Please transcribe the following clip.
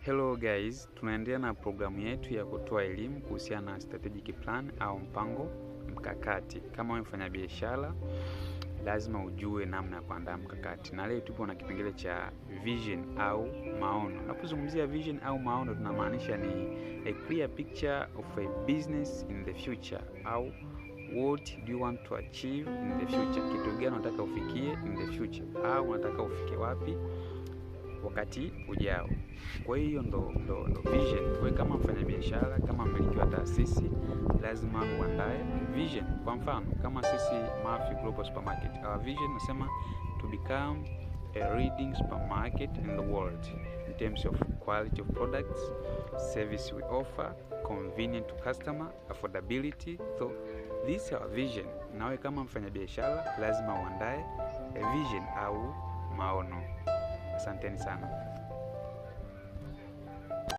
Hello guys, tunaendelea na programu yetu ya kutoa elimu kuhusiana na strategic plan au mpango mkakati. Kama wewe mfanyabiashara, lazima ujue namna ya kuandaa mkakati. Na leo tupo na kipengele cha vision au maono. Tunapozungumzia vision au maono, tunamaanisha ni a clear picture of a business in the future, au what do you want to achieve in the future. Kitu gani unataka ufikie in the future, au unataka ufike wapi wakati ujao. Kwa hiyo ndo vision. Kwa kama mfanyabiashara, kama mmiliki wa taasisi, lazima uandae vision. Kwa mfano, kama sisi Mafia Global Supermarket, our vision nasema to become a leading supermarket in the world in terms of quality of products, service we offer, convenient to customer, affordability. So this is our vision. Nawe kama mfanyabiashara, lazima uandae a vision au maono. Asanteni sana.